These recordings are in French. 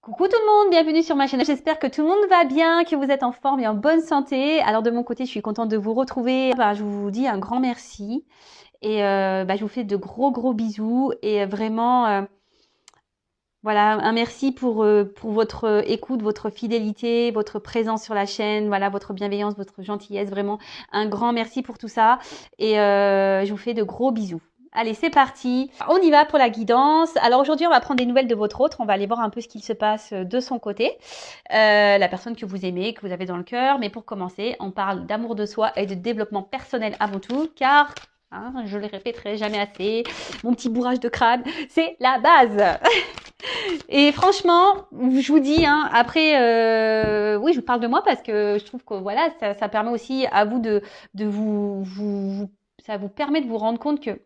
Coucou tout le monde, bienvenue sur ma chaîne. J'espère que tout le monde va bien, que vous êtes en forme et en bonne santé. Alors de mon côté, je suis contente de vous retrouver. Je vous dis un grand merci et je vous fais de gros bisous et vraiment voilà, un merci pour votre écoute, votre fidélité, votre présence sur la chaîne, voilà, votre bienveillance, votre gentillesse. Vraiment un grand merci pour tout ça et je vous fais de gros bisous. Allez, c'est parti. On y va pour la guidance. Alors aujourd'hui, on va prendre des nouvelles de votre autre. On va aller voir un peu ce qu'il se passe de son côté. La personne que vous aimez, que vous avez dans le cœur. Mais pour commencer, on parle d'amour de soi et de développement personnel avant tout. Car, je le répéterai jamais assez, mon petit bourrage de crâne, c'est la base. Et franchement, je vous dis, après, oui, je vous parle de moi parce que je trouve que voilà, ça permet aussi à vous de ça vous permet de vous rendre compte que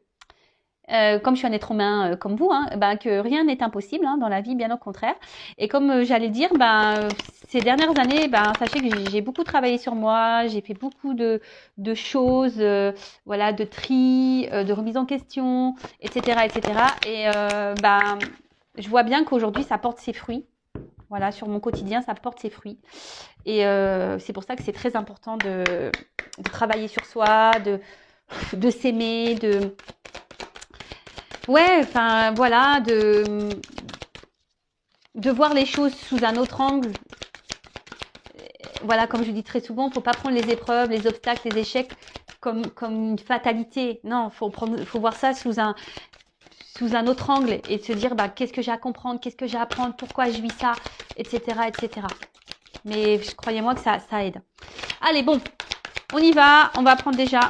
comme je suis un être humain comme vous, que rien n'est impossible dans la vie, bien au contraire. Et comme j'allais dire, ces dernières années, sachez que j'ai beaucoup travaillé sur moi, j'ai fait beaucoup de choses, voilà, de tri, de remise en question, etc., etc. Et je vois bien qu'aujourd'hui, ça porte ses fruits. Voilà, sur mon quotidien, ça porte ses fruits. Et c'est pour ça que c'est très important de travailler sur soi, de s'aimer, ouais, enfin voilà, de voir les choses sous un autre angle. Voilà, comme je dis très souvent, il ne faut pas prendre les épreuves, les obstacles, les échecs comme une fatalité. Non, faut voir ça sous un autre angle et se dire qu'est-ce que j'ai à comprendre, qu'est-ce que j'ai à apprendre, pourquoi je vis ça, etc., etc. Mais croyez-moi que ça aide. Allez, bon, on y va. On va prendre déjà.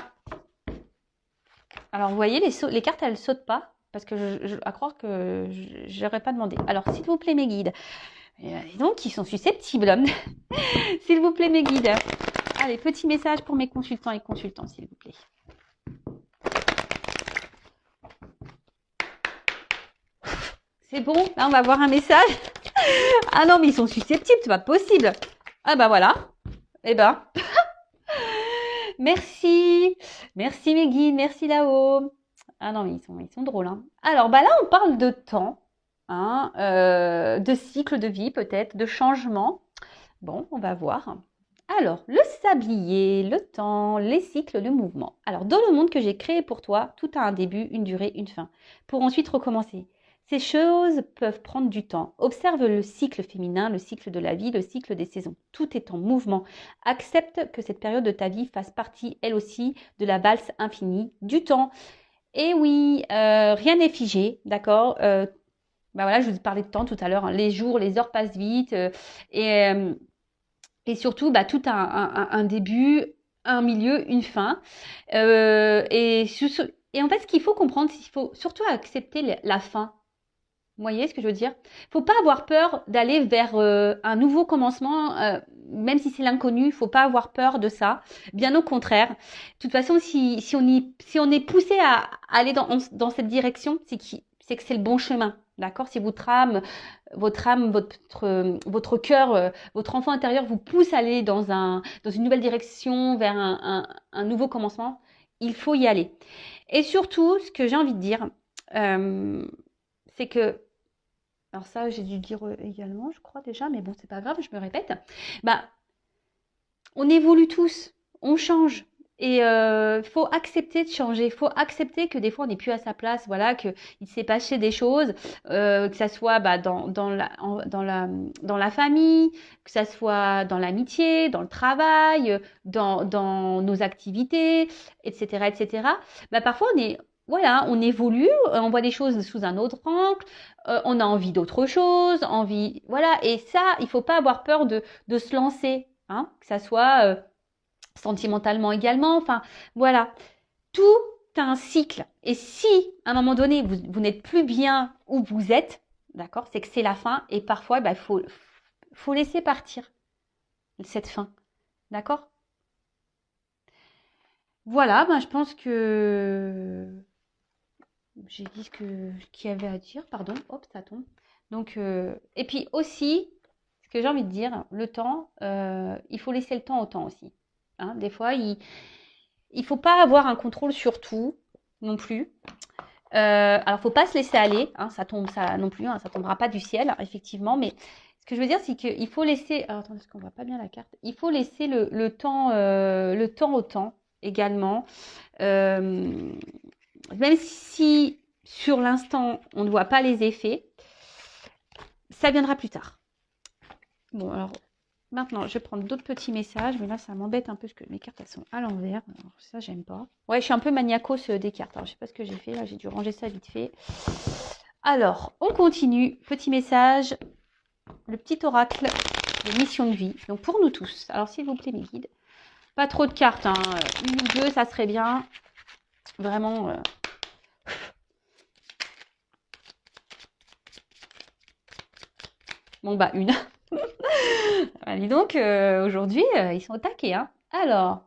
Alors, vous voyez, les cartes, elles ne sautent pas. Parce que à croire que je n'aurais pas demandé. Alors, s'il vous plaît, mes guides. Donc, ils sont susceptibles. S'il vous plaît, mes guides. Allez, petit message pour mes consultants et consultants, s'il vous plaît. C'est bon, là, on va voir un message. Ah non, mais ils sont susceptibles, c'est pas possible. Ah voilà. Eh ben. Merci. Merci, mes guides. Merci là-haut. Ah non, mais ils sont drôles. Alors, là, on parle de temps, de cycle de vie peut-être, de changement. Bon, on va voir. Alors, le sablier, le temps, les cycles, le mouvement. Alors, dans le monde que j'ai créé pour toi, tout a un début, une durée, une fin, pour ensuite recommencer. Ces choses peuvent prendre du temps. Observe le cycle féminin, le cycle de la vie, le cycle des saisons. Tout est en mouvement. Accepte que cette période de ta vie fasse partie, elle aussi, de la valse infinie du temps. Et oui, rien n'est figé, d'accord. Voilà, je vous parlais de temps tout à l'heure. Les jours, les heures passent vite. Et surtout, tout a un début, un milieu, une fin. Et en fait, ce qu'il faut comprendre, c'est qu'il faut surtout accepter la fin. Vous voyez ce que je veux dire? Il ne faut pas avoir peur d'aller vers un nouveau commencement, même si c'est l'inconnu. Il ne faut pas avoir peur de ça. Bien au contraire. De toute façon, si on est poussé à aller dans cette direction, c'est que c'est le bon chemin. D'accord? Si votre âme, votre cœur, votre enfant intérieur vous pousse à aller dans une nouvelle direction, vers un nouveau commencement, il faut y aller. Et surtout, ce que j'ai envie de dire, c'est que, alors ça j'ai dû dire également, je crois déjà, mais bon, c'est pas grave, je me répète. On évolue tous, on change. Et il faut accepter de changer, il faut accepter que des fois on n'est plus à sa place, voilà, qu'il s'est passé des choses, que ça soit dans la famille, que ça soit dans l'amitié, dans le travail, dans nos activités, etc., etc. Parfois on évolue, on voit des choses sous un autre angle, on a envie d'autre chose, voilà. Et ça, il faut pas avoir peur de se lancer, que ça soit sentimentalement également, enfin voilà, tout a un cycle. Et si à un moment donné vous n'êtes plus bien où vous êtes, d'accord, c'est que c'est la fin. Et parfois il faut laisser partir cette fin, d'accord. Voilà, je pense que j'ai dit qu'il y avait à dire, pardon, hop, ça tombe. Donc, et puis aussi, ce que j'ai envie de dire, le temps, il faut laisser le temps au temps aussi. Des fois, il ne faut pas avoir un contrôle sur tout non plus. Alors, faut pas se laisser aller, hein, ça tombe, ça non plus, hein, ça tombera pas du ciel, hein, effectivement. Mais ce que je veux dire, c'est qu'il faut laisser. Alors, attendez, parce qu'on voit pas bien la carte. Il faut laisser le temps au temps également. Même si sur l'instant on ne voit pas les effets, ça viendra plus tard. Bon, alors maintenant, je vais prendre d'autres petits messages, mais là, ça m'embête un peu parce que mes cartes, elles sont à l'envers. Alors, ça, j'aime pas. Ouais, je suis un peu maniacos des cartes. Alors, je sais pas ce que j'ai fait. Là, j'ai dû ranger ça vite fait. Alors, on continue. Petit message. Le petit oracle de mission de vie. Donc, pour nous tous. Alors, s'il vous plaît, mes guides. Pas trop de cartes, hein. Une ou deux, ça serait bien. Vraiment. Bon, bah, une. Dis donc, aujourd'hui, ils sont au taquet, hein. Alors,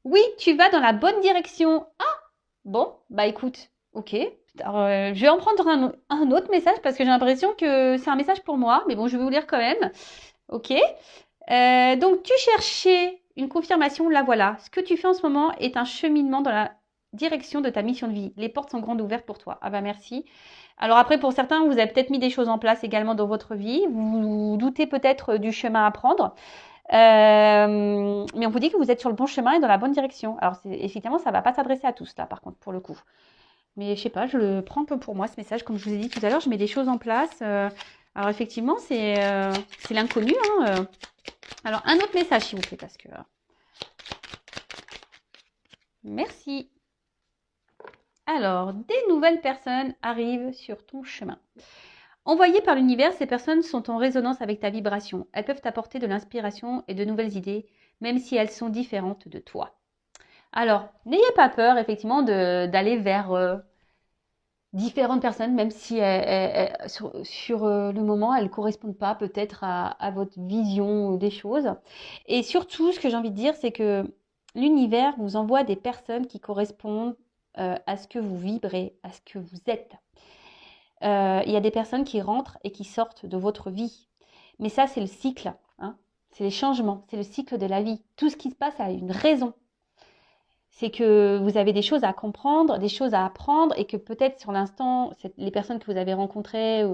oui, tu vas dans la bonne direction. Ah, bon, bah écoute, ok. Alors, je vais en prendre un autre message parce que j'ai l'impression que c'est un message pour moi, mais bon, je vais vous lire quand même. Ok. Donc, tu cherchais une confirmation, la voilà. Ce que tu fais en ce moment est un cheminement dans la direction de ta mission de vie. Les portes sont grandes ouvertes pour toi. Ah bah merci. Alors après, pour certains, vous avez peut-être mis des choses en place également dans votre vie. Vous doutez peut-être du chemin à prendre. Mais on vous dit que vous êtes sur le bon chemin et dans la bonne direction. Alors, effectivement, ça ne va pas s'adresser à tous, là, par contre, pour le coup. Mais je sais pas, je le prends un peu pour moi, ce message. Comme je vous ai dit tout à l'heure, je mets des choses en place. Alors, effectivement, c'est l'inconnu. Hein. Alors, un autre message, s'il vous plaît, parce que... Merci. Alors, des nouvelles personnes arrivent sur ton chemin. Envoyées par l'univers, ces personnes sont en résonance avec ta vibration. Elles peuvent t'apporter de l'inspiration et de nouvelles idées, même si elles sont différentes de toi. Alors, n'ayez pas peur, effectivement, d'aller vers différentes personnes, même si sur le moment, elles ne correspondent pas peut-être à votre vision des choses. Et surtout, ce que j'ai envie de dire, c'est que l'univers vous envoie des personnes qui correspondent à ce que vous vibrez, à ce que vous êtes. Il y a des personnes qui rentrent et qui sortent de votre vie. Mais ça, c'est le cycle. Hein. C'est les changements, c'est le cycle de la vie. Tout ce qui se passe a une raison. C'est que vous avez des choses à comprendre, des choses à apprendre et que peut-être sur l'instant, les personnes que vous avez rencontrées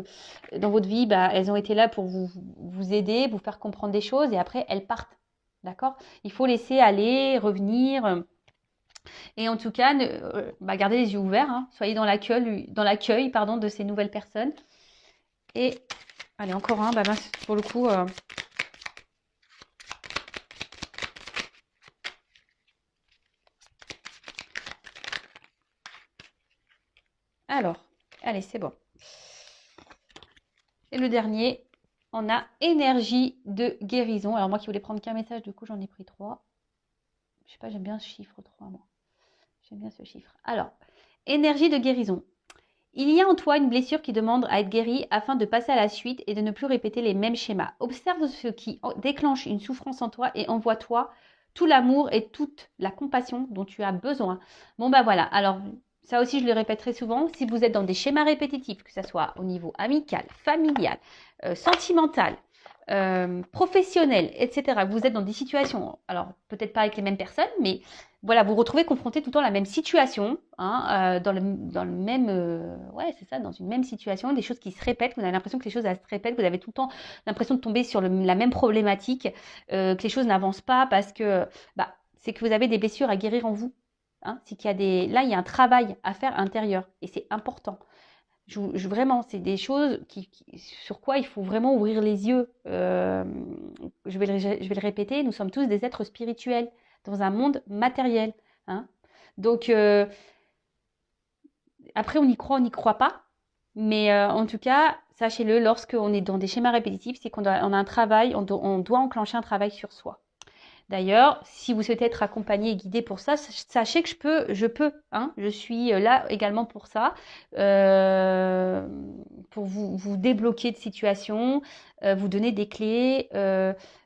dans votre vie, bah, elles ont été là pour vous aider, vous faire comprendre des choses et après, elles partent. D'accord? Il faut laisser aller, revenir. Et en tout cas, gardez les yeux ouverts. Hein. Soyez dans l'accueil de ces nouvelles personnes. Et allez, encore un. Pour le coup... Alors, allez, c'est bon. Et le dernier, on a énergie de guérison. Alors moi qui voulais prendre qu'un message, du coup j'en ai pris 3. Je sais pas, j'aime bien ce chiffre 3, moi. J'aime bien ce chiffre. Alors, énergie de guérison. Il y a en toi une blessure qui demande à être guérie afin de passer à la suite et de ne plus répéter les mêmes schémas. Observe ce qui déclenche une souffrance en toi et envoie-toi tout l'amour et toute la compassion dont tu as besoin. Bon bah voilà, alors ça aussi je le répéterai souvent, si vous êtes dans des schémas répétitifs, que ce soit au niveau amical, familial, sentimental, professionnel, etc. Vous êtes dans des situations, alors peut-être pas avec les mêmes personnes, mais voilà, vous vous retrouvez confronté tout le temps à la même situation, hein, dans le même, ouais, c'est ça, dans une même situation, des choses qui se répètent, vous avez l'impression que les choses elles se répètent, vous avez tout le temps l'impression de tomber sur la même problématique, que les choses n'avancent pas parce que, c'est que vous avez des blessures à guérir en vous. Hein, c'est qu'il y a là, il y a un travail à faire intérieur et c'est important. Vraiment, c'est des choses sur quoi il faut vraiment ouvrir les yeux. Je vais le répéter, nous sommes tous des êtres spirituels dans un monde matériel. Hein. Donc, après, on y croit pas. Mais en tout cas, sachez-le, lorsqu'on est dans des schémas répétitifs, c'est qu'on a un travail, on doit enclencher un travail sur soi. D'ailleurs, si vous souhaitez être accompagné et guidé pour ça, sachez que je peux. Hein, je suis là également pour ça, pour vous débloquer de situations, vous donner des clés,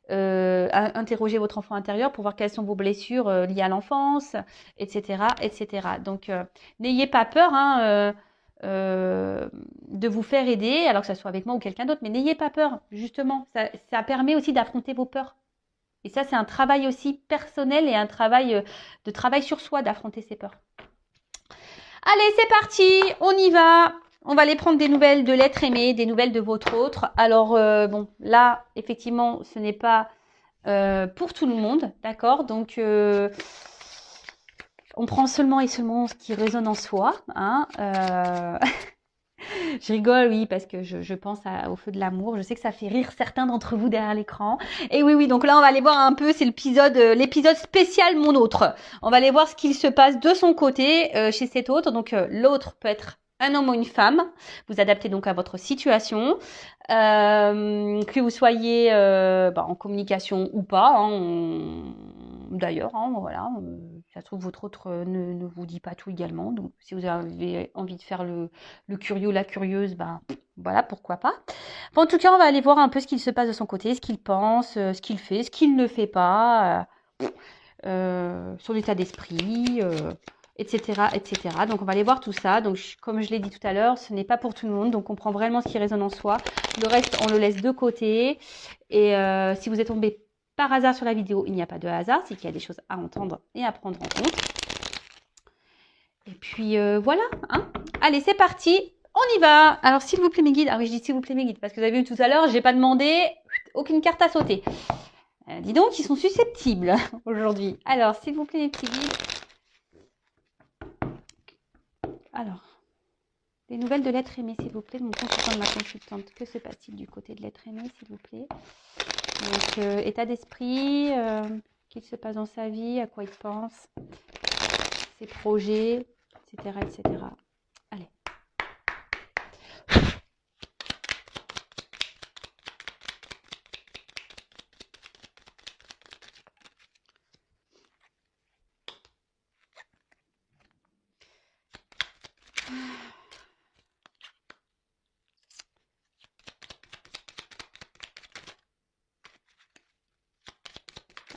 interroger votre enfant intérieur pour voir quelles sont vos blessures liées à l'enfance, etc., etc. Donc, n'ayez pas peur hein, de vous faire aider, alors que ça soit avec moi ou quelqu'un d'autre, mais n'ayez pas peur, justement. Ça permet aussi d'affronter vos peurs. Et ça, c'est un travail aussi personnel et un travail de travail sur soi d'affronter ses peurs. Allez, c'est parti, on y va. On va aller prendre des nouvelles de l'être aimé, des nouvelles de votre autre. Alors, bon, là, effectivement, ce n'est pas pour tout le monde, d'accord? Donc, on prend seulement et seulement ce qui résonne en soi. Hein, je rigole, oui, parce que je pense au feu de l'amour. Je sais que ça fait rire certains d'entre vous derrière l'écran. Et oui, donc là, on va aller voir un peu, c'est l'épisode spécial Mon autre. On va aller voir ce qu'il se passe de son côté chez cet autre. Donc, l'autre peut être un homme ou une femme. Vous adaptez donc à votre situation. Que vous soyez en communication ou pas. Hein, d'ailleurs, hein, voilà. Ça se trouve, votre autre ne vous dit pas tout également. Donc, si vous avez envie de faire le curieux ou la curieuse, voilà, pourquoi pas. Bon, en tout cas, on va aller voir un peu ce qu'il se passe de son côté, ce qu'il pense, ce qu'il fait, ce qu'il ne fait pas, son état d'esprit, etc., etc. Donc, on va aller voir tout ça. Donc, comme je l'ai dit tout à l'heure, ce n'est pas pour tout le monde. Donc, on prend vraiment ce qui résonne en soi. Le reste, on le laisse de côté. Et si vous êtes tombé par hasard sur la vidéo, il n'y a pas de hasard. C'est qu'il y a des choses à entendre et à prendre en compte. Et puis, voilà. Hein. Allez, c'est parti. On y va. Alors, s'il vous plaît, mes guides. Ah oui, je dis s'il vous plaît, mes guides. Parce que vous avez vu tout à l'heure, j'ai pas demandé aucune carte à sauter. Dis donc, ils sont susceptibles aujourd'hui. Alors, s'il vous plaît, les petits guides. Alors, des nouvelles de l'être aimé, s'il vous plaît, de mon consultant, de ma consultante. Que se passe-t-il du côté de l'être aimé, s'il vous plaît? Donc, état d'esprit, qu'il se passe dans sa vie, à quoi il pense, ses projets, etc., etc. Allez.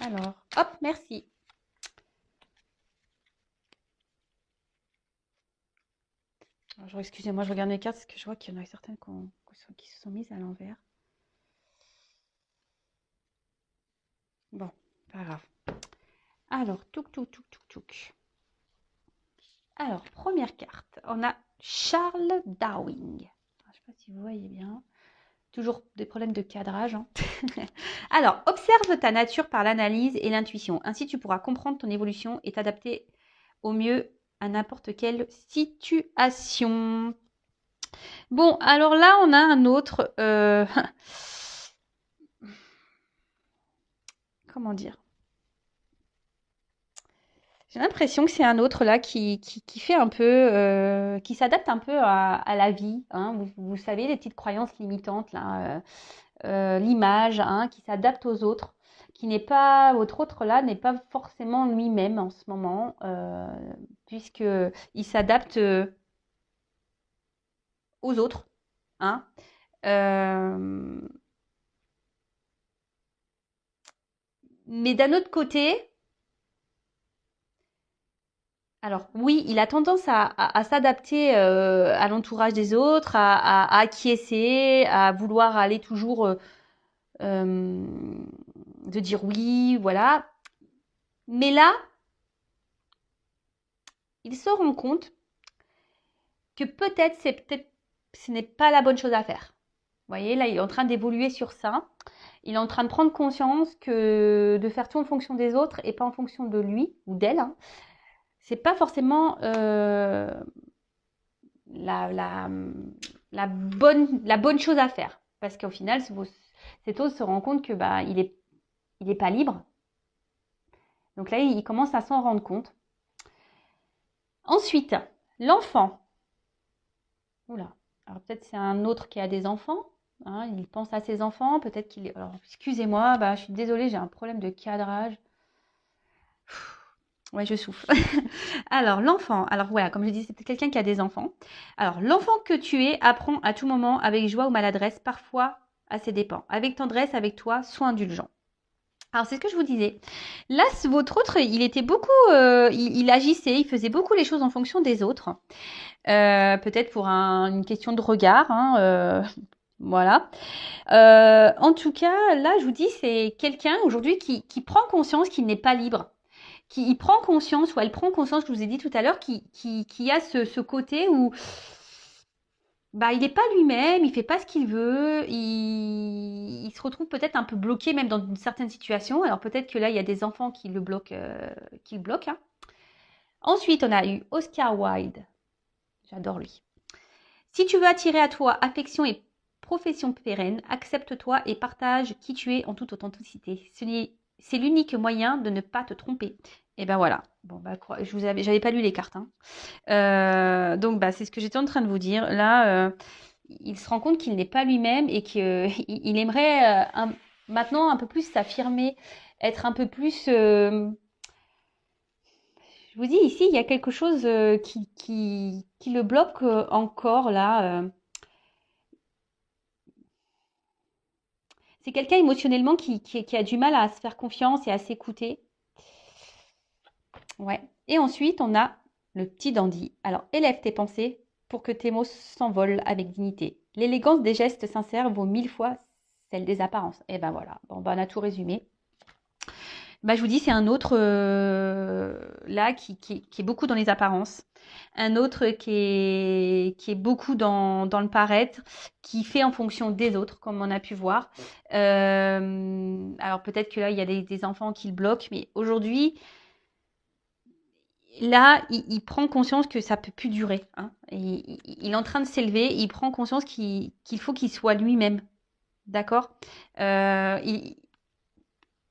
Alors, hop, merci. Alors, excusez-moi, je regarde mes cartes parce que je vois qu'il y en a certaines qui se sont mises à l'envers. Bon, pas grave. Alors, touk. Alors, première carte, on a Charles Darwin. Je ne sais pas si vous voyez bien. Toujours des problèmes de cadrage. Hein. Alors, observe ta nature par l'analyse et l'intuition. Ainsi, tu pourras comprendre ton évolution et t'adapter au mieux à n'importe quelle situation. Bon, alors là, on a un autre... Comment dire? J'ai l'impression que c'est un autre là qui fait un peu, qui s'adapte un peu à la vie. Hein. Vous savez, les petites croyances limitantes, là, l'image, hein, qui s'adapte aux autres, qui n'est pas, votre autre là n'est pas forcément lui-même en ce moment, puisqu'il s'adapte aux autres. Hein. Mais d'un autre côté, alors oui, il a tendance à s'adapter à l'entourage des autres, à acquiescer, à vouloir aller toujours de dire oui, voilà. Mais là, il se rend compte que peut-être ce n'est pas la bonne chose à faire. Vous voyez, là, il est en train d'évoluer sur ça. Il est en train de prendre conscience que de faire tout en fonction des autres et pas en fonction de lui ou d'elle, hein, c'est pas forcément la bonne chose à faire. Parce qu'au final, cet autre se rend compte que il est pas libre. Donc là, il commence à s'en rendre compte. Ensuite, l'enfant. Oula. Alors peut-être c'est un autre qui a des enfants. Hein, il pense à ses enfants. Peut-être qu'il est... Alors, excusez-moi, je suis désolée, j'ai un problème de cadrage. Ouais, je souffle. Alors, l'enfant. Alors, voilà, comme je dis, c'est quelqu'un qui a des enfants. Alors, l'enfant que tu es apprend à tout moment avec joie ou maladresse, parfois à ses dépens. Avec tendresse, avec toi, sois indulgent. Alors, c'est ce que je vous disais. Là, votre autre, il était beaucoup... il agissait, il faisait beaucoup les choses en fonction des autres. Peut-être pour une question de regard. Hein, voilà. En tout cas, là, je vous dis, c'est quelqu'un aujourd'hui qui prend conscience qu'il n'est pas libre. il prend conscience, ou elle prend conscience, je vous ai dit tout à l'heure, qui a ce côté où bah, il n'est pas lui-même, il fait pas ce qu'il veut, il se retrouve peut-être un peu bloqué même dans une certaine situation. Alors peut-être que là, il y a des enfants qui le bloquent, hein. Ensuite, on a eu Oscar Wilde. J'adore lui. Si tu veux attirer à toi affection et profession pérenne, accepte-toi et partage qui tu es en toute authenticité. C'est l'unique moyen de ne pas te tromper. Et ben voilà. Bon, bah, j'avais pas lu les cartes, hein. Donc, bah, c'est ce que j'étais en train de vous dire. Là, il se rend compte qu'il n'est pas lui-même et qu'il aimerait maintenant un peu plus s'affirmer, être un peu plus... je vous dis, ici, il y a quelque chose qui le bloque encore, là. C'est quelqu'un émotionnellement qui a du mal à se faire confiance et à s'écouter. Ouais. Et ensuite, on a le petit dandy. Alors, élève tes pensées pour que tes mots s'envolent avec dignité. L'élégance des gestes sincères vaut 1000 fois celle des apparences. Et ben voilà, bon, ben on a tout résumé. Bah, je vous dis, c'est un autre là qui est beaucoup dans les apparences. Un autre qui est beaucoup dans le paraître, qui fait en fonction des autres, comme on a pu voir. Alors peut-être que là, il y a des enfants qui le bloquent, mais aujourd'hui, là, il prend conscience que ça peut plus durer, hein. Il est en train de s'élever, il prend conscience qu'il faut qu'il soit lui-même. D'accord.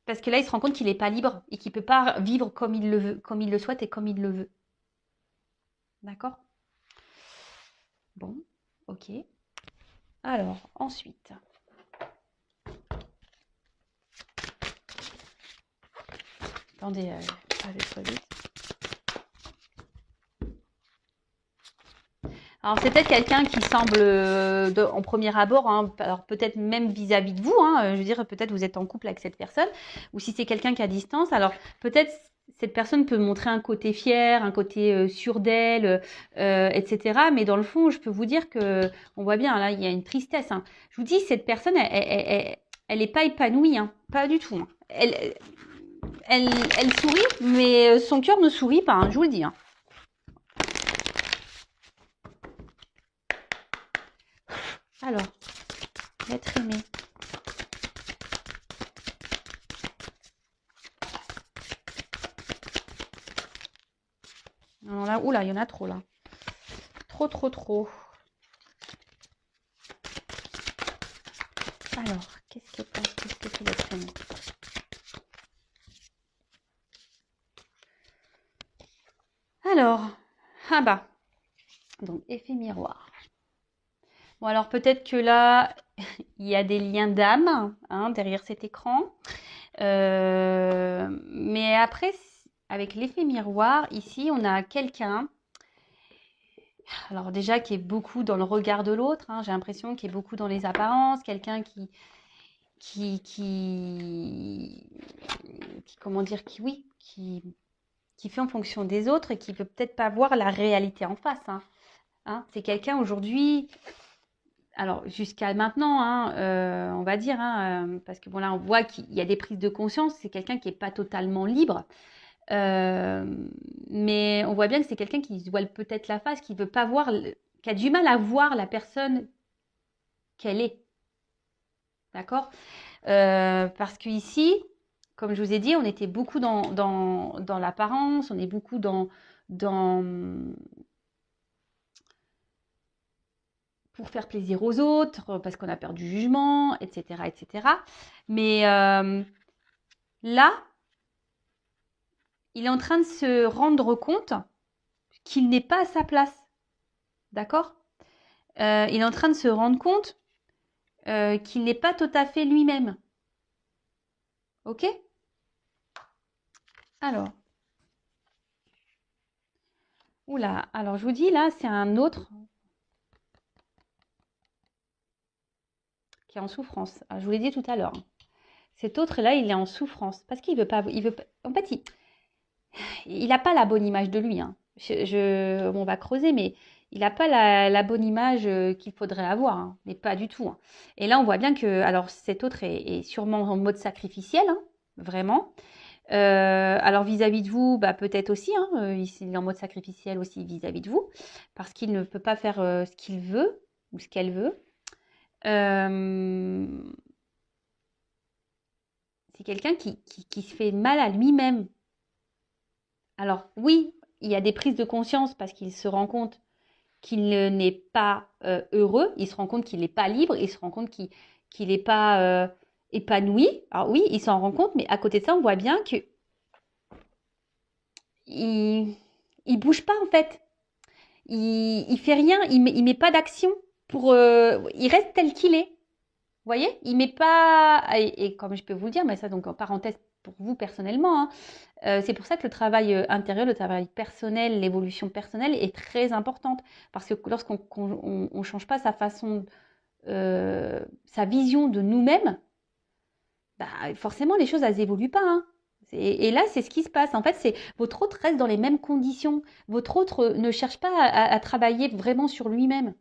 Parce que là, il se rend compte qu'il n'est pas libre et qu'il ne peut pas vivre comme il le veut, comme il le souhaite et comme il le veut. D'accord. Bon, ok. Alors, ensuite. Attendez, je vais trop vite. Alors, c'est peut-être quelqu'un qui semble, en premier abord, hein, alors peut-être même vis-à-vis de vous, hein, je veux dire, peut-être vous êtes en couple avec cette personne, ou si c'est quelqu'un qui est à distance, alors peut-être cette personne peut montrer un côté fier, un côté sûr d'elle, etc. Mais dans le fond, je peux vous dire que, on voit bien, là, il y a une tristesse, hein. Je vous dis, cette personne, elle est pas épanouie, hein, pas du tout, hein. Elle sourit, mais son cœur ne sourit pas, hein, je vous le dis, hein. Alors, l'être aimé. Alors là, oula, il y en a trop là. Trop, trop, trop. Alors, qu'est-ce que c'est l'être aimé? Alors, ah bah, donc effet miroir. Bon, alors peut-être que là, il y a des liens d'âme, hein, derrière cet écran. Mais après, avec l'effet miroir, ici, on a quelqu'un, alors déjà qui est beaucoup dans le regard de l'autre, hein, j'ai l'impression qu'il est beaucoup dans les apparences, quelqu'un comment dire, qui fait en fonction des autres et qui peut peut-être pas voir la réalité en face, hein. Hein, c'est quelqu'un aujourd'hui, alors jusqu'à maintenant, hein, on va dire, hein, parce que bon là on voit qu'il y a des prises de conscience, c'est quelqu'un qui n'est pas totalement libre, mais on voit bien que c'est quelqu'un qui se voile peut-être la face, qui veut pas voir, qui a du mal à voir la personne qu'elle est, d'accord. Parce qu'ici, comme je vous ai dit, on était beaucoup dans l'apparence, on est beaucoup dans pour faire plaisir aux autres, parce qu'on a peur du jugement, etc., etc. Mais là, il est en train de se rendre compte qu'il n'est pas à sa place. D'accord. Il est en train de se rendre compte qu'il n'est pas tout à fait lui-même. Ok. Alors. Oula, alors je vous dis, là, c'est un autre qui est en souffrance. Alors, je vous l'ai dit tout à l'heure. Cet autre-là, il est en souffrance parce qu'il veut pas. En fait, il n'a pas la bonne image de lui, hein. On va creuser, mais il n'a pas la bonne image qu'il faudrait avoir, hein, mais pas du tout, hein. Et là, on voit bien que, alors, cet autre est sûrement en mode sacrificiel, hein, vraiment. Alors vis-à-vis de vous, bah, peut-être aussi, hein, il est en mode sacrificiel aussi vis-à-vis de vous, parce qu'il ne peut pas faire ce qu'il veut ou ce qu'elle veut. Euh, c'est quelqu'un qui se fait mal à lui-même. Alors oui, il y a des prises de conscience parce qu'il se rend compte qu'il n'est pas heureux, il se rend compte qu'il n'est pas libre, il se rend compte qu'il n'est pas épanoui. Alors oui, il s'en rend compte, mais à côté de ça, on voit bien que il bouge pas en fait. Il fait rien, il met pas d'action pour. Il reste tel qu'il est. Vous voyez, il met pas. Et comme je peux vous le dire, mais ça donc en parenthèse pour vous personnellement, hein, c'est pour ça que le travail intérieur, le travail personnel, l'évolution personnelle est très importante. Parce que lorsqu'on on change pas sa façon, sa vision de nous-mêmes, bah, forcément les choses elles évoluent pas. Hein. Et là, c'est ce qui se passe. En fait, c'est votre autre reste dans les mêmes conditions. Votre autre ne cherche pas à travailler vraiment sur lui-même.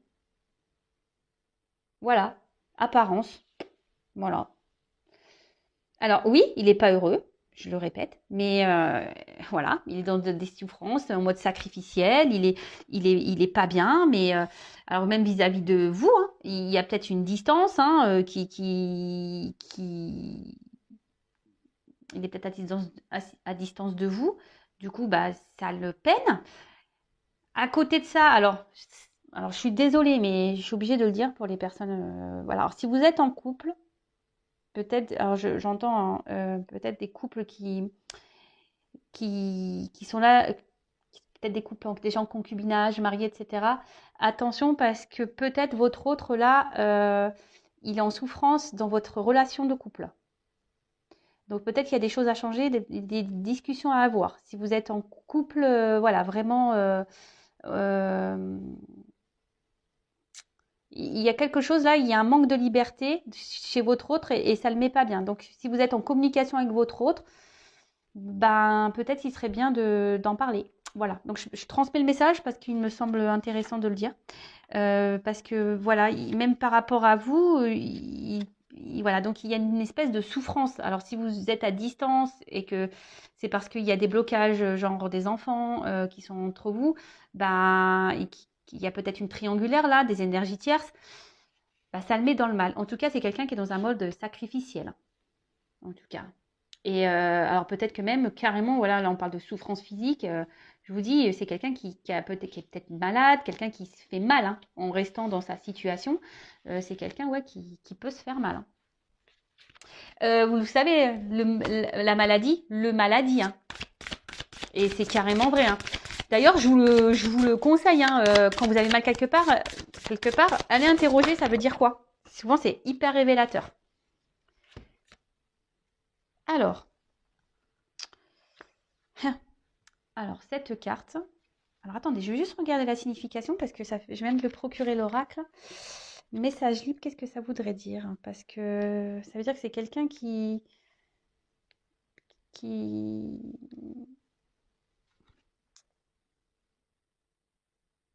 Voilà, apparence. Voilà. Alors oui, il n'est pas heureux, je le répète, mais voilà, il est dans des souffrances, en mode sacrificiel, il est pas bien, mais alors même vis-à-vis de vous, hein, il y a peut-être une distance hein, il est peut-être à distance de vous, du coup, bah, ça le peine. À côté de ça, alors je suis désolée, mais je suis obligée de le dire pour les personnes, voilà. Alors si vous êtes en couple, peut-être, alors j'entends hein, peut-être des couples qui sont là, peut-être des couples déjà en concubinage, mariés, etc. Attention parce que peut-être votre autre là, il est en souffrance dans votre relation de couple. Donc peut-être qu'il y a des choses à changer, des discussions à avoir. Si vous êtes en couple, voilà, vraiment, il y a quelque chose là, il y a un manque de liberté chez votre autre et ça ne le met pas bien. Donc si vous êtes en communication avec votre autre, ben peut-être qu'il serait bien d'en parler. Voilà, donc je transmets le message parce qu'il me semble intéressant de le dire. Parce que voilà, même par rapport à vous, voilà, donc il y a une espèce de souffrance. Alors si vous êtes à distance et que c'est parce qu'il y a des blocages, genre des enfants qui sont entre vous, ben, et qu'il y a peut-être une triangulaire là, des énergies tierces, ben, ça le met dans le mal. En tout cas, c'est quelqu'un qui est dans un mode sacrificiel, en tout cas. Et alors peut-être que même carrément, voilà, là on parle de souffrance physique. Je vous dis, c'est quelqu'un qui est peut-être malade, quelqu'un qui se fait mal hein, en restant dans sa situation. C'est quelqu'un ouais, qui peut se faire mal. Hein. Vous le savez, la maladie, le maladie. Hein. Et c'est carrément vrai. Hein. D'ailleurs, je vous le conseille, hein, quand vous avez mal quelque part, allez interroger, ça veut dire quoi? Souvent, c'est hyper révélateur. Alors, cette carte. Alors, attendez, je vais juste regarder la signification parce que je viens de le procurer l'oracle. Message libre, qu'est-ce que ça voudrait dire? Parce que ça veut dire que c'est quelqu'un qui...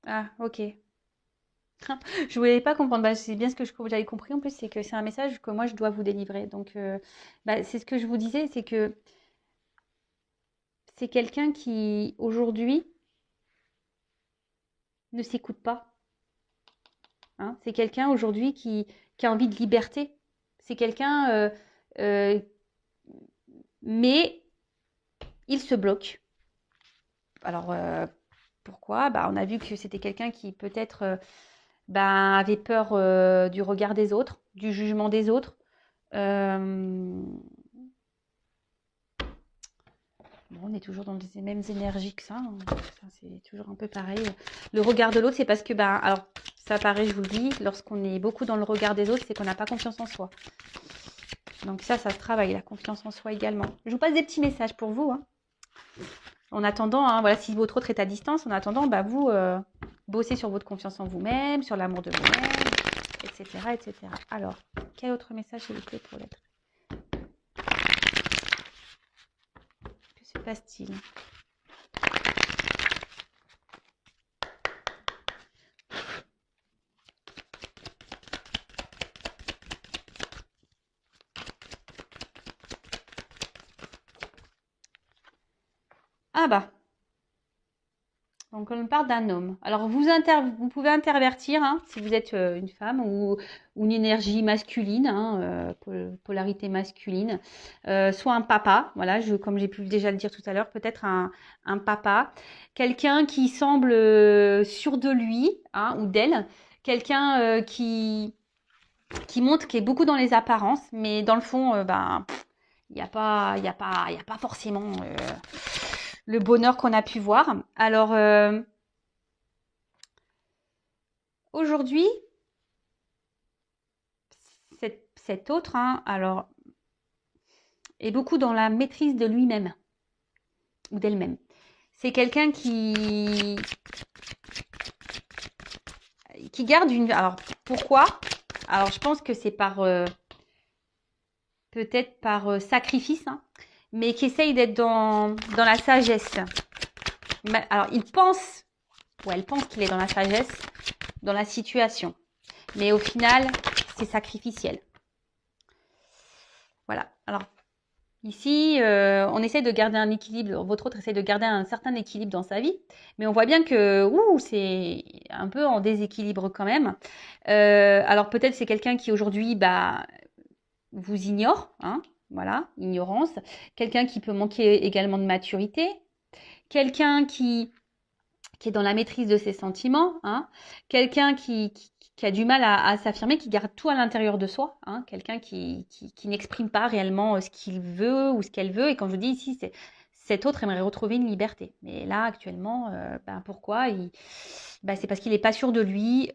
Ah, ok. Je voulais pas comprendre. Bah, c'est bien ce que j'avais compris. En plus, c'est que c'est un message que moi, je dois vous délivrer. Donc, bah, c'est ce que je vous disais, c'est que c'est quelqu'un qui, aujourd'hui, ne s'écoute pas. Hein. C'est quelqu'un, aujourd'hui, qui a envie de liberté. C'est quelqu'un, euh, mais il se bloque. Alors, pourquoi? Bah, on a vu que c'était quelqu'un qui, peut-être, ben, avait peur du regard des autres, du jugement des autres. Euh, Bon, on est toujours dans les mêmes énergies que ça. Hein. Ça, c'est toujours un peu pareil. Le regard de l'autre, c'est parce que, ben, alors, ça paraît, je vous le dis, lorsqu'on est beaucoup dans le regard des autres, c'est qu'on n'a pas confiance en soi. Donc ça se travaille, la confiance en soi également. Je vous passe des petits messages pour vous. Hein. En attendant, hein, voilà, si votre autre est à distance, en attendant, bah, vous bossez sur votre confiance en vous-même, sur l'amour de vous-même, etc., etc. Alors, quel autre message s'il vous plaît pour l'être? Que se passe-t-il? bah. Donc, on parle d'un homme. Alors, vous pouvez intervertir, hein, si vous êtes une femme ou une énergie masculine, hein, polarité masculine, soit un papa, voilà, comme j'ai pu déjà le dire tout à l'heure, peut-être un papa, quelqu'un qui semble sûr de lui, hein, ou d'elle, quelqu'un qui montre qu'il est beaucoup dans les apparences, mais dans le fond, ben, il n'y a pas forcément le bonheur qu'on a pu voir. Alors, aujourd'hui, cet autre, hein, alors, est beaucoup dans la maîtrise de lui-même ou d'elle-même. C'est quelqu'un qui garde une... Alors, pourquoi? Alors, je pense que c'est peut-être par sacrifice, hein, mais qui essaye d'être dans la sagesse. Alors, il pense, ou elle pense qu'il est dans la sagesse, dans la situation. Mais au final, c'est sacrificiel. Voilà. Alors, ici, on essaie de garder un équilibre. Votre autre essaie de garder un certain équilibre dans sa vie. Mais on voit bien que c'est un peu en déséquilibre quand même. Alors, peut-être c'est quelqu'un qui aujourd'hui vous ignore. Hein, voilà, ignorance. Quelqu'un qui peut manquer également de maturité. Quelqu'un qui est dans la maîtrise de ses sentiments, hein, quelqu'un qui a du mal à s'affirmer, qui garde tout à l'intérieur de soi, hein, quelqu'un qui n'exprime pas réellement ce qu'il veut ou ce qu'elle veut. Et quand je dis ici, cet autre aimerait retrouver une liberté. Mais là, actuellement, pourquoi c'est parce qu'il n'est pas sûr de lui.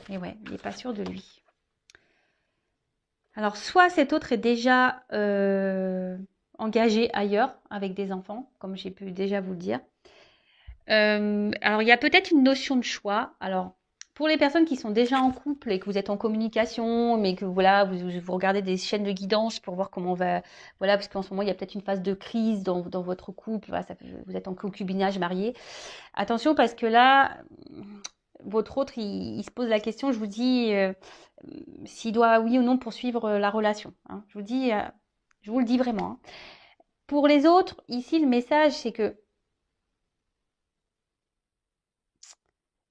Et ouais, il n'est pas sûr de lui. Alors, soit cet autre est déjà engagé ailleurs avec des enfants, comme j'ai pu déjà vous le dire. Alors, il y a peut-être une notion de choix. Alors, pour les personnes qui sont déjà en couple et que vous êtes en communication, mais que voilà, vous regardez des chaînes de guidance pour voir comment on va... Voilà, parce qu'en ce moment, il y a peut-être une phase de crise dans votre couple. Voilà, vous êtes en concubinage marié. Attention, parce que là, votre autre, il se pose la question, je vous dis, s'il doit, oui ou non, poursuivre la relation. Hein. Je vous le dis vraiment. Hein. Pour les autres, ici, le message, c'est que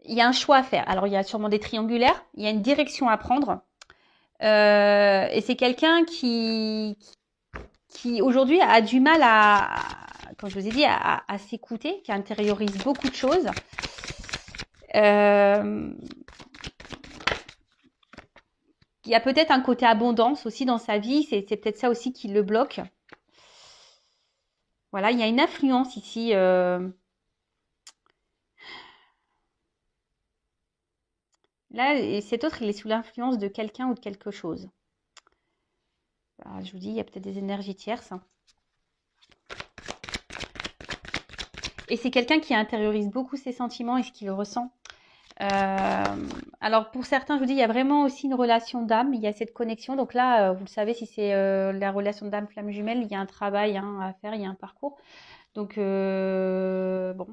il y a un choix à faire. Alors, il y a sûrement des triangulaires, il y a une direction à prendre. Et c'est quelqu'un qui aujourd'hui a du mal comme je vous ai dit, à s'écouter, qui intériorise beaucoup de choses. Il y a peut-être un côté abondance aussi dans sa vie, c'est peut-être ça aussi qui le bloque. Voilà, il y a une influence ici. Là, cet autre, il est sous l'influence de quelqu'un ou de quelque chose. Alors, je vous dis, il y a peut-être des énergies tierces. Et c'est quelqu'un qui intériorise beaucoup ses sentiments et ce qu'il ressent. Alors, pour certains, je vous dis, il y a vraiment aussi une relation d'âme. Il y a cette connexion. Donc là, vous le savez, si c'est la relation d'âme flamme jumelle, il y a un travail à faire, il y a un parcours. Donc, bon,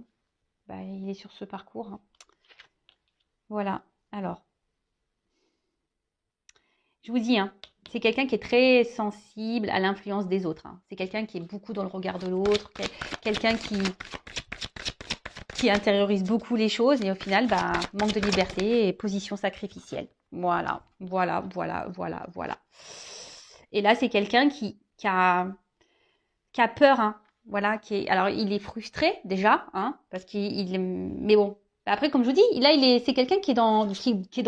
il est sur ce parcours. Hein. Voilà. Alors, je vous dis, hein, c'est quelqu'un qui est très sensible à l'influence des autres. Hein. C'est quelqu'un qui est beaucoup dans le regard de l'autre, quelqu'un qui intériorise beaucoup les choses et au final, manque de liberté et position sacrificielle. Voilà, voilà, voilà, voilà, voilà. Et là, c'est quelqu'un qui a peur, hein. Voilà, alors il est frustré déjà, hein, parce mais bon. Après, comme je vous dis, là, c'est quelqu'un qui est dans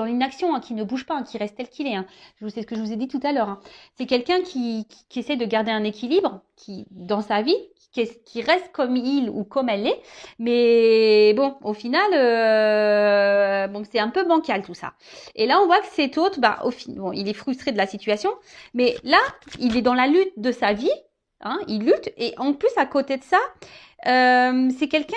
l'inaction, hein, qui ne bouge pas, hein, qui reste tel qu'il est. Hein. C'est ce que je vous ai dit tout à l'heure. Hein. C'est quelqu'un qui essaie de garder un équilibre, dans sa vie, qui reste comme il ou comme elle est. Mais bon, au final, c'est un peu bancal tout ça. Et là, on voit que cet autre, il est frustré de la situation, mais là, il est dans la lutte de sa vie. Hein, il lutte et en plus à côté de ça, c'est quelqu'un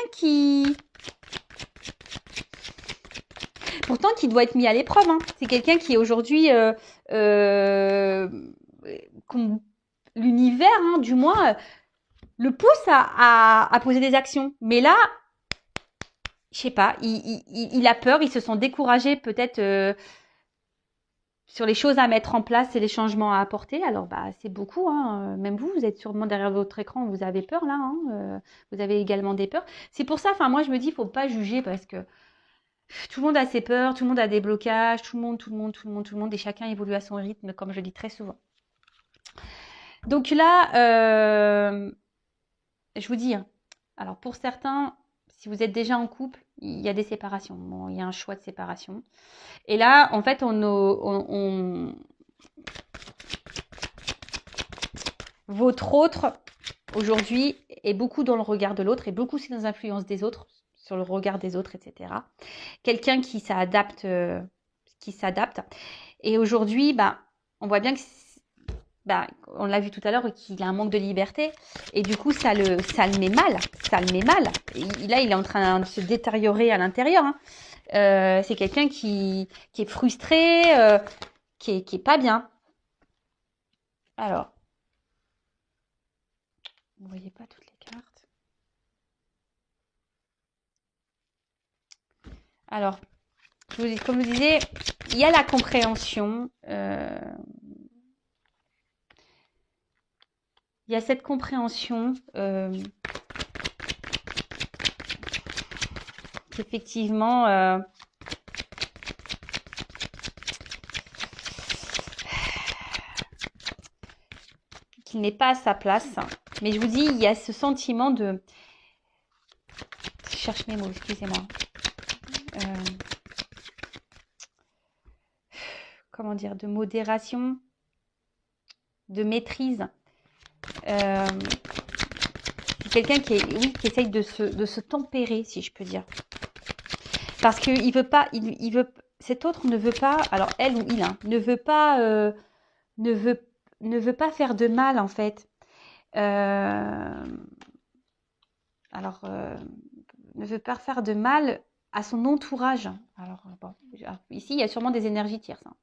pourtant qui doit être mis à l'épreuve. Hein. C'est quelqu'un qui aujourd'hui, l'univers, hein, du moins, le pousse à poser des actions. Mais là, je sais pas, il a peur, il se sent découragé peut-être. sur les choses à mettre en place et les changements à apporter. Alors, bah, c'est beaucoup, hein. Même vous êtes sûrement derrière votre écran, vous avez peur là, hein. Vous avez également des peurs. C'est pour ça, enfin, moi, je me dis, il faut pas juger parce que tout le monde a ses peurs, tout le monde a des blocages, tout le monde, et chacun évolue à son rythme, comme je dis très souvent. Donc là, je vous dis, hein, alors pour certains, si vous êtes déjà en couple, il y a des séparations. Bon, il y a un choix de séparation. Et là, en fait, votre autre, aujourd'hui, est beaucoup dans le regard de l'autre et beaucoup aussi dans l'influence des autres, sur le regard des autres, etc. Quelqu'un qui s'adapte. Et aujourd'hui, bah, on voit bien que, bah, on l'a vu tout à l'heure, qu'il a un manque de liberté. Et du coup, ça le met mal. Ça le met mal. Et là, il est en train de se détériorer à l'intérieur, hein. C'est quelqu'un qui est frustré, qui est pas bien. Alors, vous ne voyez pas toutes les cartes. Alors, comme je vous disais, il y a la compréhension. Il y a cette compréhension qu'effectivement, qu'il n'est pas à sa place. Mais je vous dis, il y a ce sentiment de... Je cherche mes mots, excusez-moi. Comment dire, de modération, de maîtrise. C'est quelqu'un qui essaye de se tempérer, si je peux dire. Parce que il veut pas, il veut, cet autre ne veut pas, alors elle ou il, hein, ne veut pas faire de mal en fait. Ne veut pas faire de mal à son entourage. Alors bon, ici il y a sûrement des énergies tierces, hein.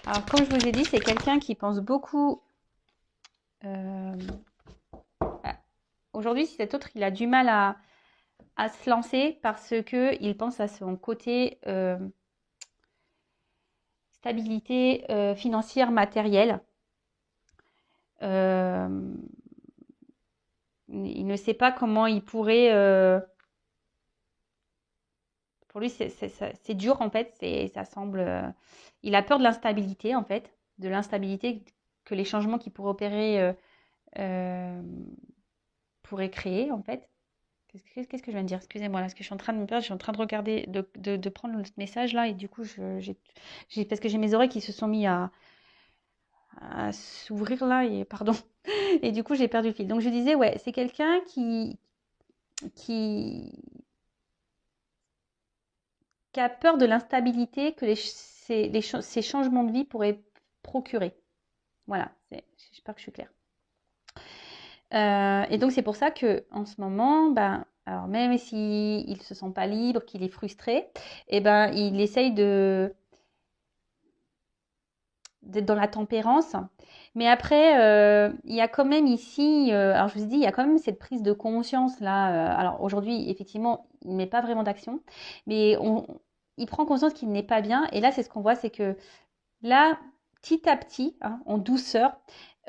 Alors, comme je vous ai dit, c'est quelqu'un qui pense beaucoup. Aujourd'hui, si cet autre, il a du mal à se lancer parce qu'il pense à son côté stabilité financière, matérielle. Il ne sait pas comment il pourrait. Pour lui, c'est dur en fait. Ça semble. Il a peur de l'instabilité en fait, de l'instabilité que les changements qu'il pourrait opérer pourraient créer en fait. Qu'est-ce que je viens de dire? Excusez-moi, là, parce que je suis en train de me perdre, je suis en train de regarder, de prendre le message là, et du coup, parce que j'ai mes oreilles qui se sont mis à s'ouvrir là, et pardon, et du coup, j'ai perdu le fil. Donc, je disais, ouais, c'est quelqu'un qui a peur de l'instabilité que ces changements de vie pourraient procurer. Voilà, j'espère que je suis claire. Et donc, c'est pour ça que en ce moment, ben, alors même s'il ne se sent pas libre, qu'il est frustré, eh ben, il essaye d'être dans la tempérance. Mais après, il y a quand même ici, alors je vous ai dit, il y a quand même cette prise de conscience là. Alors aujourd'hui, effectivement, il ne met pas vraiment d'action, mais il prend conscience qu'il n'est pas bien. Et là, c'est ce qu'on voit, c'est que là, petit à petit, hein, en douceur,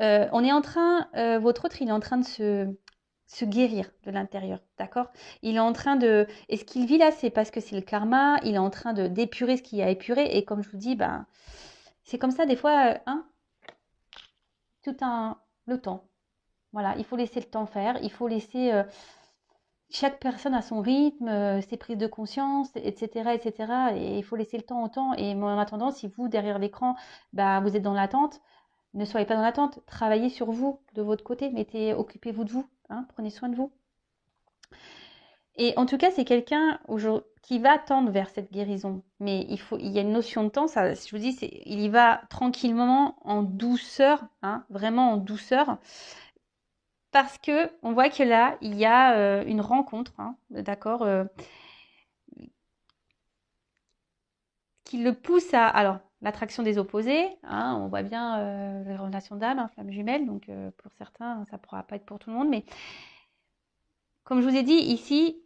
on est en train, votre autre, il est en train de se guérir de l'intérieur, d'accord? Il est en train de... Et ce qu'il vit là, c'est parce que c'est le karma, il est en train d'épurer ce qu'il y a épuré. Et comme je vous dis, ben, c'est comme ça des fois, hein, le temps. Voilà, il faut laisser le temps faire, il faut laisser... chaque personne a son rythme, ses prises de conscience, etc., etc. Et il faut laisser le temps au temps. Et en attendant, si vous, derrière l'écran, bah, vous êtes dans l'attente, ne soyez pas dans l'attente. Travaillez sur vous, de votre côté. Occupez-vous de vous, hein, prenez soin de vous. Et en tout cas, c'est quelqu'un qui va tendre vers cette guérison. Mais il y a une notion de temps. Ça, je vous dis, il y va tranquillement, en douceur, hein, vraiment en douceur. Parce que on voit que là, il y a une rencontre, hein, d'accord, qui le pousse à... Alors, l'attraction des opposés, hein, on voit bien les relations d'âme, hein, flamme jumelle, donc pour certains, ça ne pourra pas être pour tout le monde, mais comme je vous ai dit ici,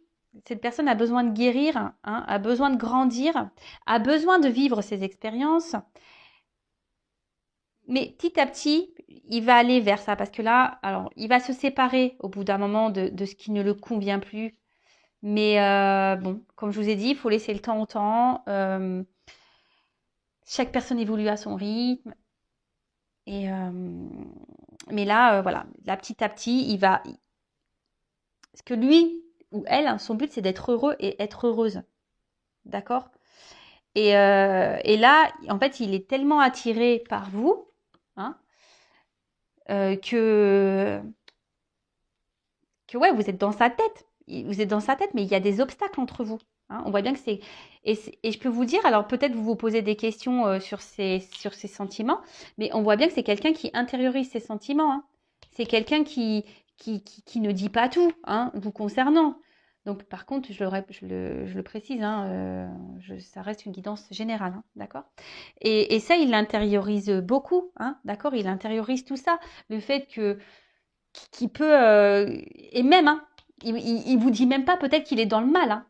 cette personne a besoin de guérir, hein, a besoin de grandir, a besoin de vivre ses expériences, mais petit à petit, il va aller vers ça, parce que là, alors, il va se séparer au bout d'un moment de ce qui ne le convient plus, mais bon, comme je vous ai dit, il faut laisser le temps au temps, chaque personne évolue à son rythme, et mais là, voilà, là, petit à petit, il va... Parce que lui ou elle, hein, son but, c'est d'être heureux et être heureuse. D'accord? Et là, en fait, il est tellement attiré par vous, hein, que ouais, vous êtes dans sa tête. Vous êtes dans sa tête, mais il y a des obstacles entre vous. Hein. On voit bien que c'est... Et je peux vous dire, alors peut-être vous vous posez des questions sur ces sentiments, mais on voit bien que c'est quelqu'un qui intériorise ses sentiments. Hein. C'est quelqu'un qui ne dit pas tout, hein, vous concernant. Donc par contre, je le précise, hein, ça reste une guidance générale, hein, d'accord? Et ça, il l'intériorise beaucoup, hein, d'accord? Il intériorise tout ça. Le fait que qui peut et même hein, il vous dit même pas peut-être qu'il est dans le mal hein.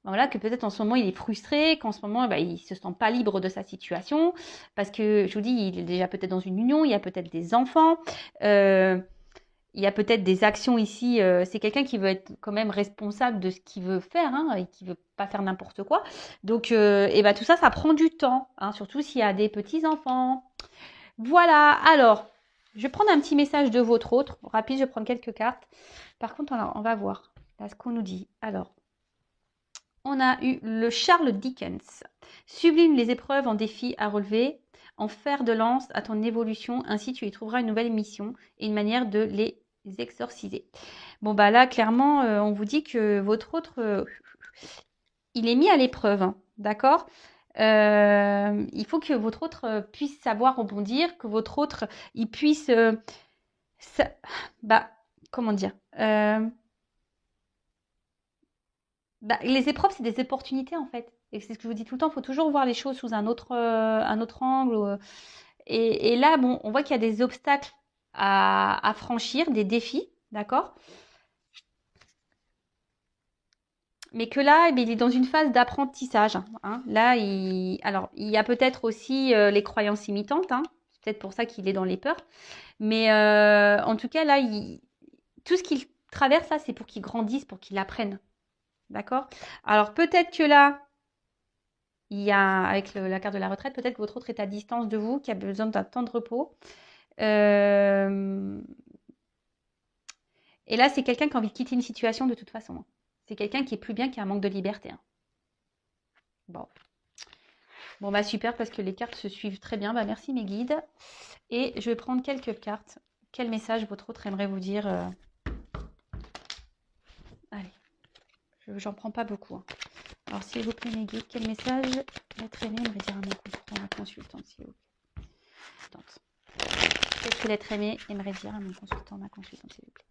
Voilà, que peut-être en ce moment il est frustré, qu'en ce moment bah, il se sent pas libre de sa situation parce que je vous dis il est déjà peut-être dans une union, il y a peut-être des enfants, il y a peut-être des actions ici. C'est quelqu'un qui veut être quand même responsable de ce qu'il veut faire hein, et qui veut pas faire n'importe quoi. Donc et bah, tout ça, ça prend du temps, hein, surtout s'il y a des petits enfants. Voilà, alors, je vais prendre un petit message de votre autre. Rapide, je vais prendre quelques cartes. Par contre, on va voir là ce qu'on nous dit. Alors, on a eu le Charles Dickens. Sublime les épreuves en défis à relever, en fer de lance à ton évolution, ainsi tu y trouveras une nouvelle mission et une manière de les exorciser. Bon, bah là, clairement, on vous dit que votre autre, il est mis à l'épreuve, hein, d'accord? Il faut que votre autre puisse savoir rebondir, que votre autre, il puisse, ça- bah, comment dire, bah, les épreuves, c'est des opportunités en fait. Et c'est ce que je vous dis tout le temps, il faut toujours voir les choses sous un autre angle. Et là, bon, on voit qu'il y a des obstacles à franchir, des défis, d'accord? Mais que là, eh bien, il est dans une phase d'apprentissage. Hein. Là, alors, il y a peut-être aussi les croyances imitantes. Hein. C'est peut-être pour ça qu'il est dans les peurs. Mais en tout cas, là, tout ce qu'il traverse, là, c'est pour qu'il grandisse, pour qu'il apprenne. D'accord? Alors, peut-être que là, il y a, avec la carte de la retraite, peut-être que votre autre est à distance de vous, qui a besoin d'un temps de repos. Euh, Et là, c'est quelqu'un qui a envie de quitter une situation de toute façon. Hein. C'est quelqu'un qui est plus bien, qui a un manque de liberté. Hein. Bon. Bon, bah super, parce que les cartes se suivent très bien. Bah, merci mes guides. Et je vais prendre quelques cartes. Quel message votre autre aimerait vous dire Allez, j'en prends pas beaucoup. Hein. Alors, s'il vous plaît, mes guides, quel message l'être aimé aimerait dire à mon consultant, ma consultante, s'il vous plaît. Qu'est-ce que l'être aimé aimerait dire à mon consultant, ma consultante, s'il vous plaît.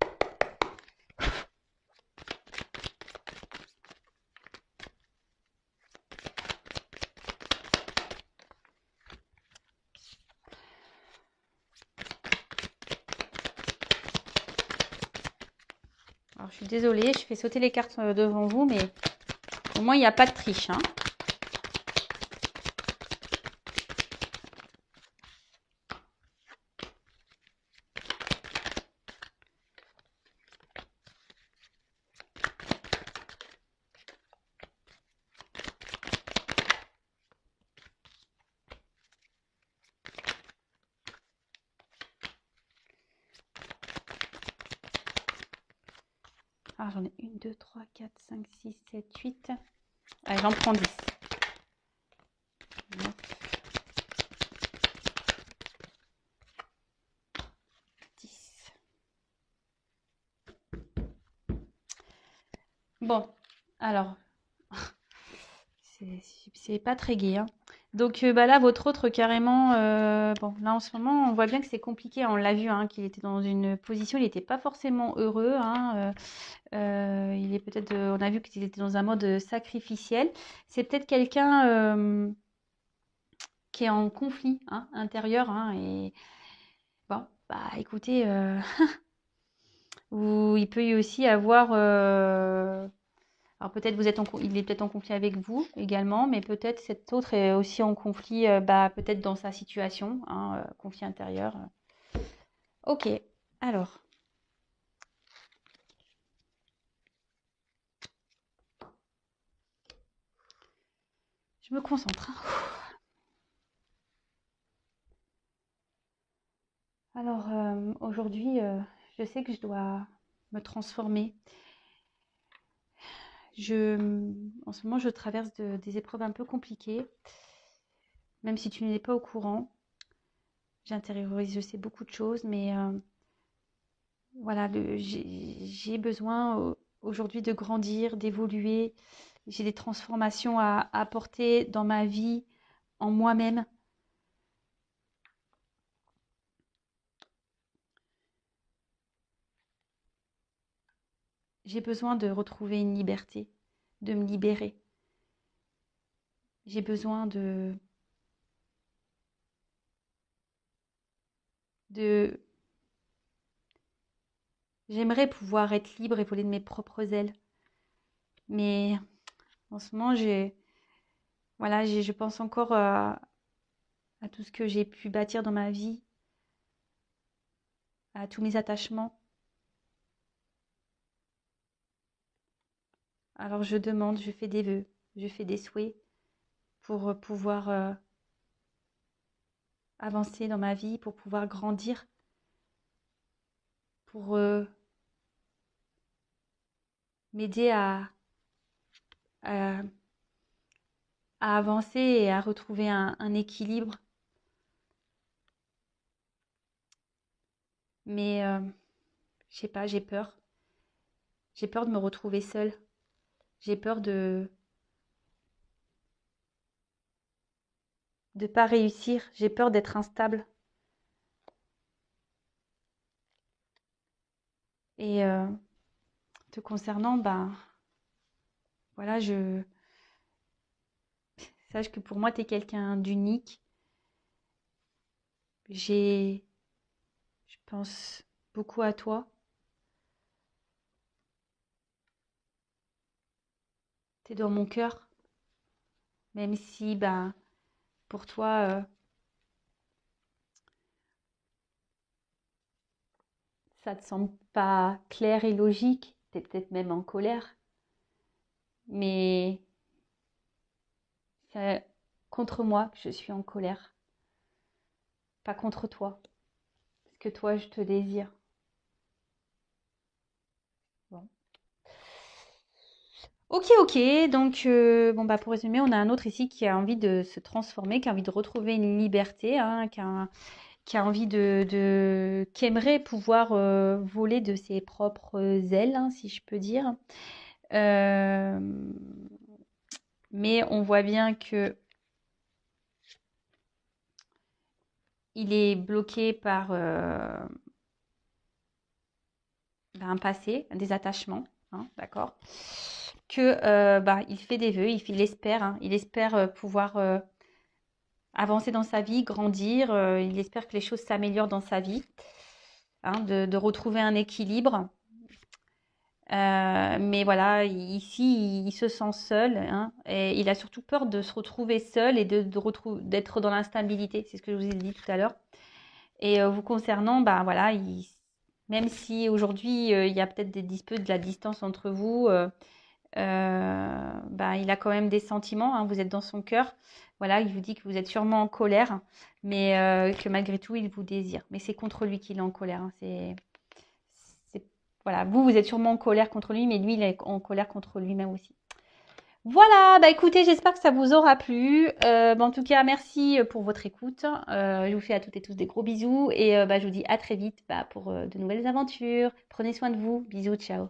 Alors, je suis désolée, je fais sauter les cartes devant vous, mais au moins, il n'y a pas de triche. Hein. Alors, j'en ai 1, 2, 3, 4, 5, 6, 7, 8. Allez, j'en prends 10. 9, 10. Bon, alors, c'est pas très gai. Hein. Donc, bah là, votre autre, carrément, bon, là, en ce moment, on voit bien que c'est compliqué. On l'a vu, hein, qu'il était dans une position, il n'était pas forcément heureux. Hein, il est peut-être, on a vu qu'il était dans un mode sacrificiel. C'est peut-être quelqu'un qui est en conflit hein, intérieur. Hein, et bon, bah écoutez, ou il peut y aussi avoir... alors peut-être il est peut-être en conflit avec vous également, mais peut-être cet autre est aussi en conflit, bah, peut-être dans sa situation, hein, conflit intérieur. Ok, alors. Je me concentre. Alors aujourd'hui, je sais que je dois me transformer. En ce moment, je traverse des épreuves un peu compliquées. Même si tu n'es pas au courant, j'intériorise, je sais beaucoup de choses, mais voilà, j'ai besoin aujourd'hui de grandir, d'évoluer. J'ai des transformations à apporter dans ma vie, en moi-même. J'ai besoin de retrouver une liberté, de me libérer. J'ai besoin de... J'aimerais pouvoir être libre et voler de mes propres ailes. Mais en ce moment, voilà, je pense encore à tout ce que j'ai pu bâtir dans ma vie, à tous mes attachements. Alors je demande, je fais des vœux, je fais des souhaits pour pouvoir avancer dans ma vie, pour pouvoir grandir, pour m'aider à, à avancer et à retrouver un équilibre. Mais je sais pas, j'ai peur. J'ai peur de me retrouver seule. J'ai peur de pas réussir. J'ai peur d'être instable. Et te concernant, ben voilà, sache que pour moi, tu es quelqu'un d'unique. Je pense beaucoup à toi. Tu es dans mon cœur, même si ben pour toi, ça te semble pas clair et logique. Tu es peut-être même en colère. Mais c'est contre moi que je suis en colère, pas contre toi. Parce que toi, je te désire. Bon. Ok, ok. Donc, bon, bah, pour résumer, on a un autre ici qui a envie de se transformer, qui a envie de retrouver une liberté, hein, qui a envie qui aimerait pouvoir voler de ses propres ailes, hein, si je peux dire. Euh, mais on voit bien que il est bloqué par un passé, des attachements, hein, d'accord? Que bah, il fait des vœux, il espère, hein, il espère pouvoir avancer dans sa vie, grandir, il espère que les choses s'améliorent dans sa vie, hein, de retrouver un équilibre. Mais voilà, ici, il se sent seul, hein, et il a surtout peur de se retrouver seul et d'être dans l'instabilité. C'est ce que je vous ai dit tout à l'heure. Et vous concernant, ben voilà, même si aujourd'hui il y a peut-être des disputes, de la distance entre vous, ben, il a quand même des sentiments, hein, vous êtes dans son cœur. Voilà, il vous dit que vous êtes sûrement en colère, mais que malgré tout, il vous désire. Mais c'est contre lui qu'il est en colère, hein. Voilà, vous êtes sûrement en colère contre lui, mais lui, il est en colère contre lui-même aussi. Voilà, bah écoutez, j'espère que ça vous aura plu. Bah, en tout cas, merci pour votre écoute. Je vous fais à toutes et tous des gros bisous et bah, je vous dis à très vite bah, pour de nouvelles aventures. Prenez soin de vous. Bisous, ciao.